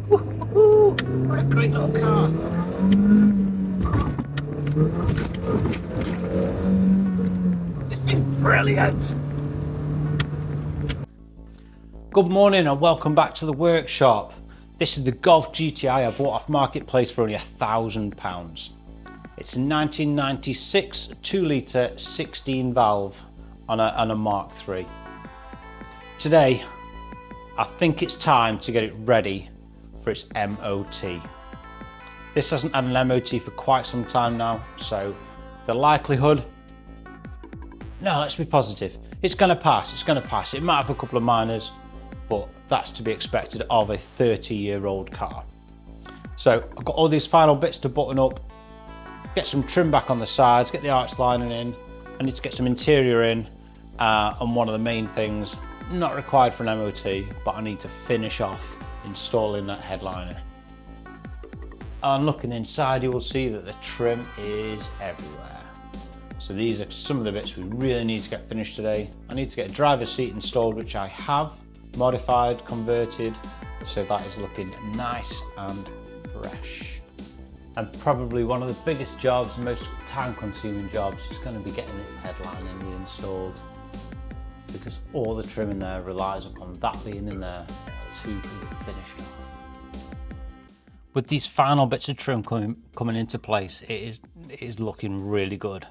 Woo-hoo! What a great little car. This thing's brilliant. Good morning and welcome back to the workshop. This is the Golf GTI I bought off Marketplace for only £1,000. It's a 1996 2 litre 16 valve on a Mark III. Today, I think it's time to get it ready for its MOT. This hasn't had an MOT for quite some time now, so the likelihood, no, let's be positive, it's going to pass, It might have a couple of minors, but that's to be expected of a 30-year-old car. So I've got all these final bits to button up, get some trim back on the sides, get the arch lining in. I need to get some interior in, and one of the main things, not required for an MOT, but I need to finish off installing that headliner. And looking inside, you will see that the trim is everywhere. So these are some of the bits we really need to get finished today. I need to get a driver's seat installed, which I have modified, converted, so that is looking nice and fresh. And probably one of the biggest jobs, most time-consuming jobs, is going to be getting this headlining reinstalled, because all the trim in there relies upon that being in there to be finished off. With these final bits of trim coming into place, it is looking really good.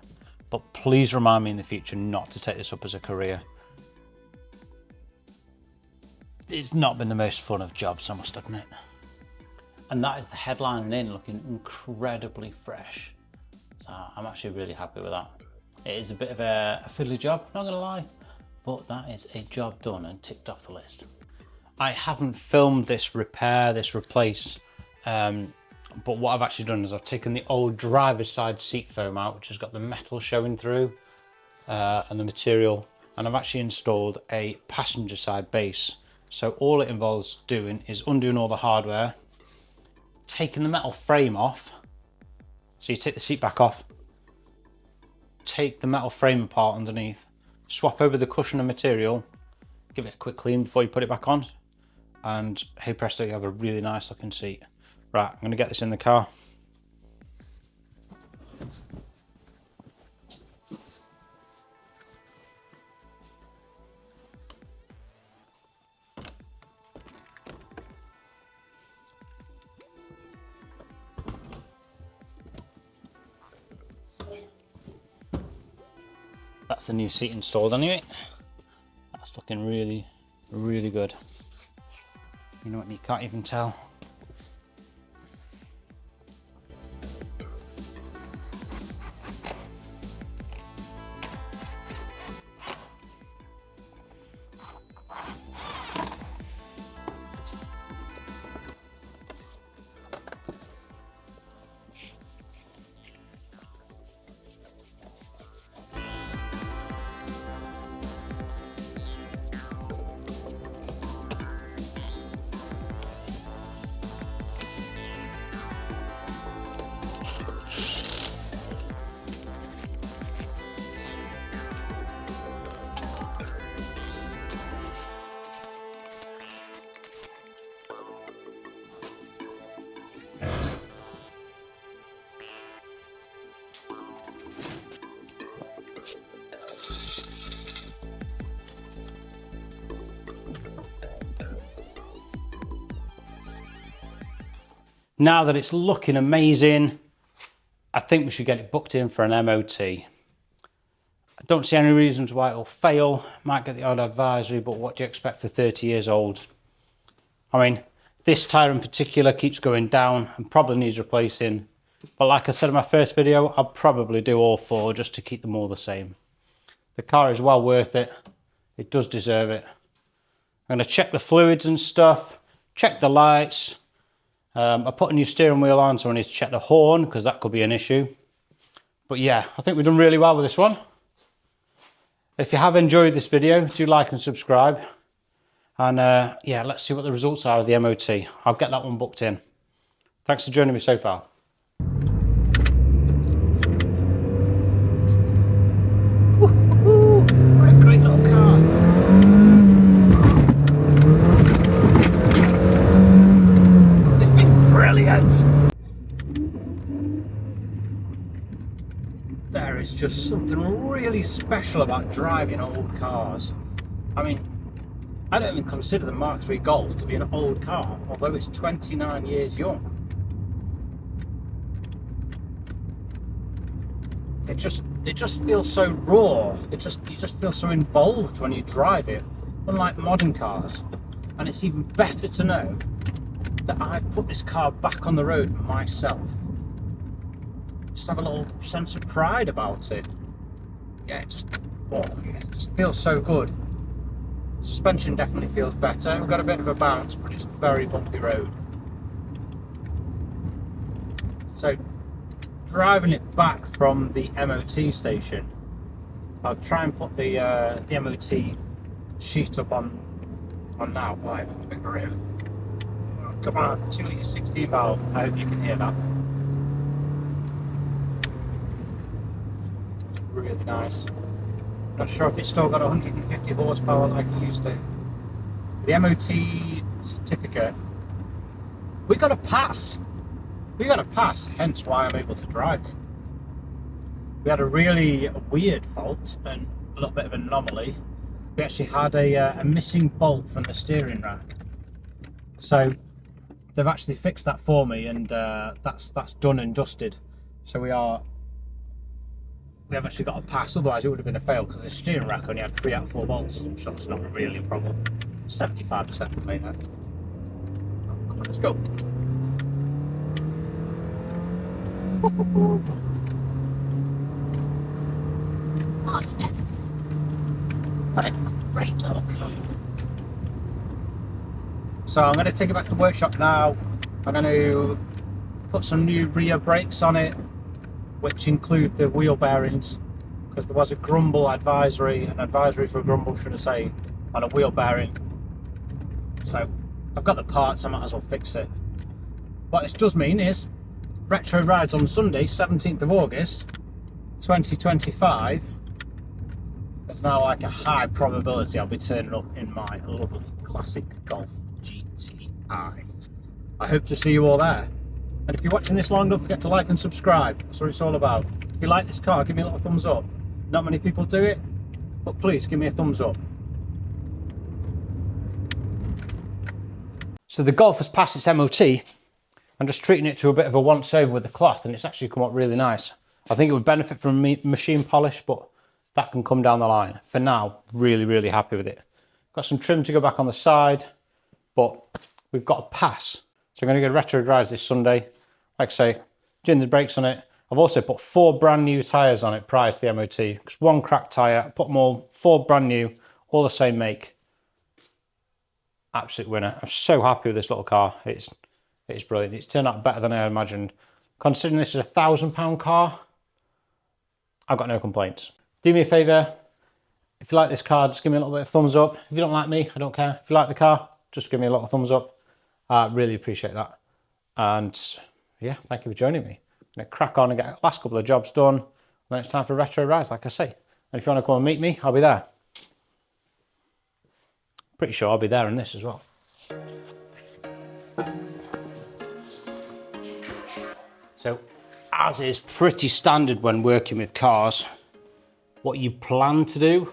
But please remind me in the future not to take this up as a career. It's not been the most fun of jobs, I must admit. And that is the headlining in, looking incredibly fresh. So I'm actually really happy with that. It is a bit of a fiddly job, not gonna lie, but that is a job done and ticked off the list. I haven't filmed this repair, this replace, but what I've actually done is I've taken the old driver's side seat foam out, which has got the metal showing through and the material, and I've actually installed a passenger side base. So all it involves doing is undoing all the hardware, taking the metal frame off. So you take the seat back off, take the metal frame apart underneath, swap over the cushion and material, give it a quick clean before you put it back on, and hey presto, you have a really nice looking seat. Right, I'm going to get this in the car. That's the new seat installed anyway. That's looking really, really good. You know what, you can't even tell. Now that it's looking amazing, I think we should get it booked in for an MOT. I don't see any reasons why it will fail. Might get the odd advisory, but what do you expect for 30 years old? I mean, this tyre in particular keeps going down and probably needs replacing. But like I said in my first video, I'll probably do all four just to keep them all the same. The car is well worth it. It does deserve it. I'm going to check the fluids and stuff, check the lights. I put a new steering wheel on, so I need to check the horn because that could be an issue. But yeah, I think we've done really well with this one. If you have enjoyed this video, do like and subscribe. And yeah, let's see what the results are of the MOT. I'll get that one booked in. Thanks for joining me so far. What a great little car. comments. There is just something really special about driving old cars. I mean, I don't even consider the Mark III Golf to be an old car, although it's 29 years young. It just feels so raw. You just feel so involved when you drive it, unlike modern cars. And it's even better to know that I've put this car back on the road myself. Just have a little sense of pride about it. Yeah, it just feels so good. Suspension definitely feels better. We've got a bit of a bounce, but it's a very bumpy road. So, driving it back from the MOT station, I'll try and put the MOT sheet up on now. Oh, I've got a bit of a road. Oh, come on, 2 litre 16 valve. I hope you can hear that. It's really nice. Not sure if it's still got 150 horsepower like it used to. The MOT certificate, we got a pass. We got a pass, hence why I'm able to drive it. We had a really weird fault and a little bit of an anomaly. We actually had a missing bolt from the steering rack. So they've actually fixed that for me, and that's done and dusted. So we have actually got a pass, otherwise it would have been a fail because the steering rack only had 3 out of 4 bolts. I'm sure it's not really a problem. 75% complete now. Come on, let's go. Oh yes. What a great little car. So I'm going to take it back to the workshop now. I'm going to put some new rear brakes on it, which include the wheel bearings, because there was a grumble advisory, an advisory for a grumble, should I say, on a wheel bearing. So I've got the parts, I might as well fix it. What this does mean is retro rides on Sunday, 17th of August 2025. There's now like a high probability I'll be turning up in my lovely classic Golf GTI. I hope to see you all there. And if you're watching this long, don't forget to like and subscribe. That's what it's all about. If you like this car, give me a little thumbs up. Not many people do it, but please give me a thumbs up. So the Golf has passed its MOT. I'm just treating it to a bit of a once over with the cloth, and it's actually come up really nice. I think it would benefit from machine polish, but that can come down the line. For now, really, really happy with it. Got some trim to go back on the side, but we've got a pass. So I'm going to go retro drives this Sunday. Like I say, doing the brakes on it. I've also put 4 brand new tyres on it prior to the MOT. Because 1 cracked tyre, I put them all, 4 brand new, all the same make. Absolute winner. I'm so happy with this little car. It's brilliant. It's turned out better than I imagined. Considering this is a £1,000 car, I've got no complaints. Do me a favour, if you like this car, just give me a little bit of thumbs up. If you don't like me, I don't care. If you like the car, just give me a little thumbs up. I really appreciate that. And yeah, thank you for joining me. I'm going to crack on and get the last couple of jobs done. And then it's time for retro rides, like I say. And if you want to come and meet me, I'll be there. Pretty sure I'll be there in this as well. So, as is pretty standard when working with cars, what you plan to do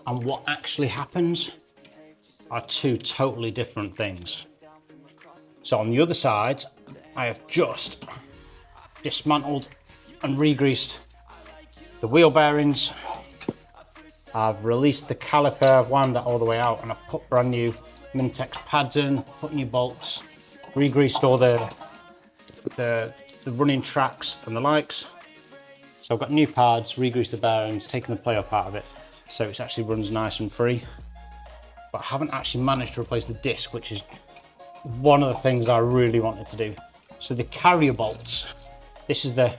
and what actually happens are 2 totally different things. So on the other side, I have just dismantled and re-greased the wheel bearings. I've released the caliper, I've wound that all the way out, and I've put brand new Mintex pads in, put new bolts, re-greased all the running tracks and the likes. So I've got new pads, re-greased the bearings, taken the play up out of it, so it actually runs nice and free. But I haven't actually managed to replace the disc, which is one of the things I really wanted to do. So the carrier bolts, this is the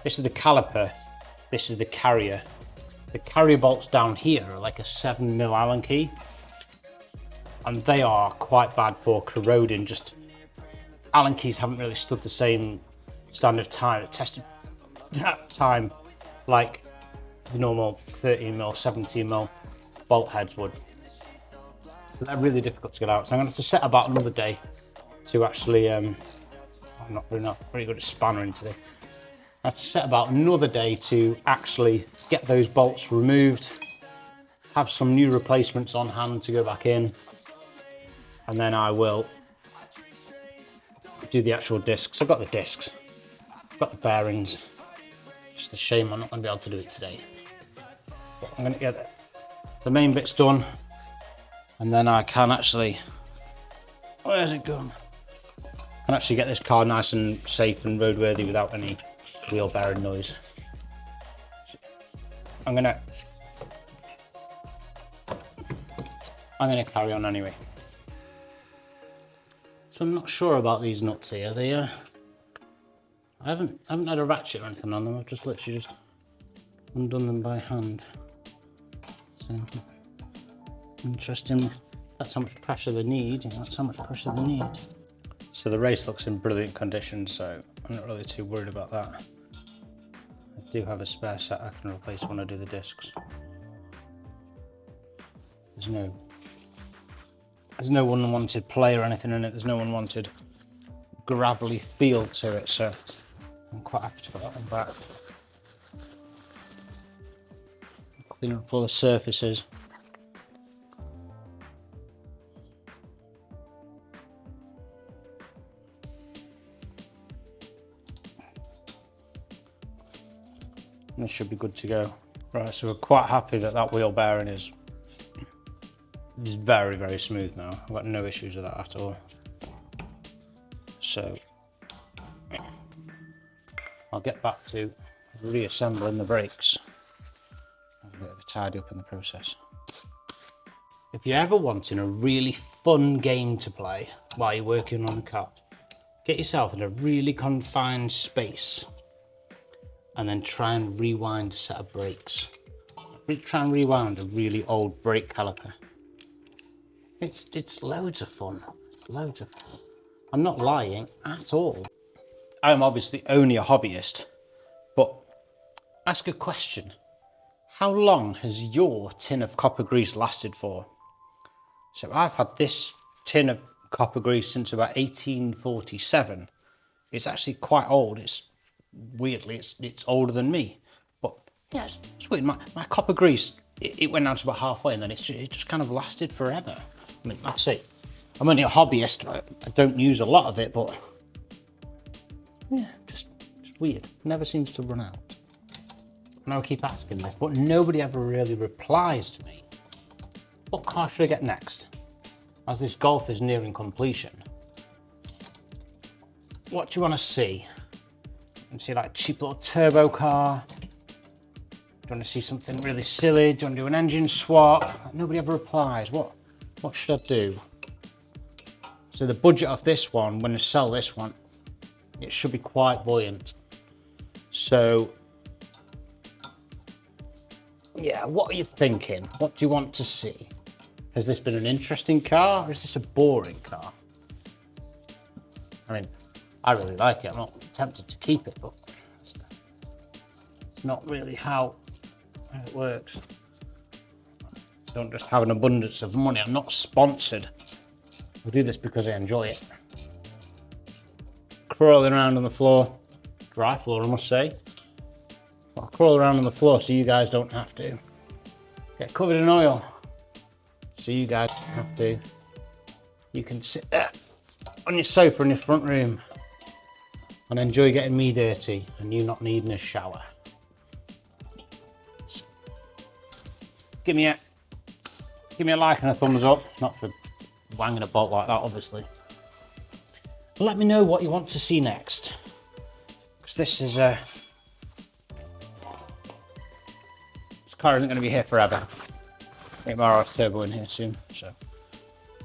caliper, this is the carrier. The carrier bolts down here are like a 7mm Allen key, and they are quite bad for corroding. Just Allen keys haven't really stood the same standard of time. It tested time like the normal 13mm, 17mm bolt heads would. So they're really difficult to get out. So I'm going to have to set about another day to actually I'm not very good at spannering today. I have to set about another day to actually get those bolts removed, have some new replacements on hand to go back in, and then I will do the actual discs. I've got the discs, I've got the bearings. Just a shame I'm not going to be able to do it today. But I'm going to get the main bits done, and then I can actually, where's it gone? I can actually get this car nice and safe and roadworthy without any wheel bearing noise. I'm gonna carry on anyway. So I'm not sure about these nuts here. They I haven't had a ratchet or anything on them. I've just literally just undone them by hand. So interesting. That's how much pressure they need. That's how much pressure they need. So the race looks in brilliant condition, so I'm not really too worried about that. I do have a spare set I can replace when I do the discs. There's no unwanted play or anything in it. There's no unwanted gravelly feel to it, so I'm quite happy to put that one back. Clean up all the surfaces. And it should be good to go. Right, so we're quite happy that that wheel bearing is very, very smooth now. I've got no issues with that at all. So I'll get back to reassembling the brakes. Have a bit of a tidy up in the process. If you're ever wanting a really fun game to play while you're working on a car, get yourself in a really confined space and then try and rewind a set of brakes. Try and rewind a really old brake caliper. It's loads of fun. It's loads of fun. I'm not lying at all. I'm obviously only a hobbyist, but ask a question. How long has your tin of copper grease lasted for? So I've had this tin of copper grease since about 1847. It's actually quite old. Weirdly, it's older than me, but yeah, it's weird. My copper grease, it went down to about halfway, and then it just kind of lasted forever. I mean, like I say, I'm only a hobbyist. I don't use a lot of it, but yeah, just weird. Never seems to run out. And I keep asking this, but nobody ever really replies to me. What car should I get next? As this Golf is nearing completion, what do you want to see? And see like a cheap little turbo car? Do you want to see something really silly? Do you want to do an engine swap? Nobody ever replies. What should I do? So the budget of this one, when I sell this one, it should be quite buoyant. So yeah, what are you thinking? What do you want to see? Has this been an interesting car, or is this a boring car? I mean, I really like it. I'm not tempted to keep it, but it's not really how it works. I don't just have an abundance of money. I'm not sponsored. I do this because I enjoy it. Crawling around on the floor, dry floor I must say. But I crawl around on the floor so you guys don't have to. Get covered in oil so you guys don't have to. You can sit there on your sofa in your front room and enjoy getting me dirty and you not needing a shower. So, give me a like and a thumbs up, not for wanging a bolt like that obviously. But let me know what you want to see next, because this car isn't going to be here forever. Get my RS turbo in here soon, so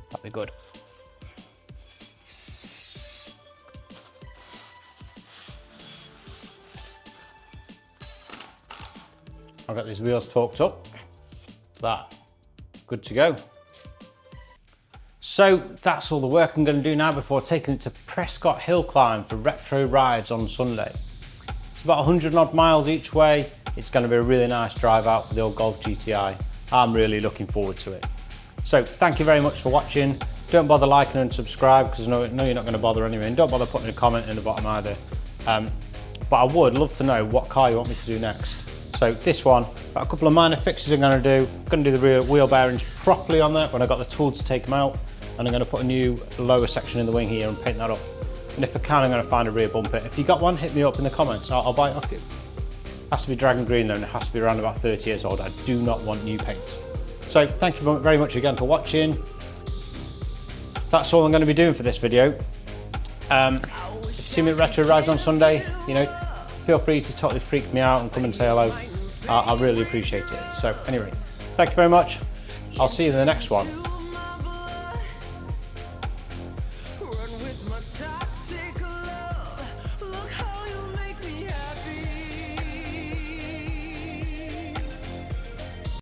that'll be good. I've got these wheels torqued up. That good to go. So that's all the work I'm going to do now before taking it to Prescott Hill Climb for retro rides on Sunday. It's about 100 odd miles each way. It's going to be a really nice drive out for the old Golf GTI. I'm really looking forward to it. So thank you very much for watching. Don't bother liking and subscribe, because I know you're not going to bother anyway, and don't bother putting a comment in the bottom either. But I would love to know what car you want me to do next. So this one, got a couple of minor fixes I'm going to do. I'm going to do the rear wheel bearings properly on that when I got the tool to take them out, and I'm going to put a new lower section in the wing here and paint that up. And if I can, I'm going to find a rear bumper. If you got one, hit me up in the comments. I'll buy it off you. Has to be dragon green though, and it has to be around about 30 years old. I do not want new paint. So thank you very much again for watching. That's all I'm going to be doing for this video. If you see me at Retro Rides on Sunday, you know, feel free to totally freak me out and come and say hello. I really appreciate it. So anyway, thank you very much. I'll see you in the next one.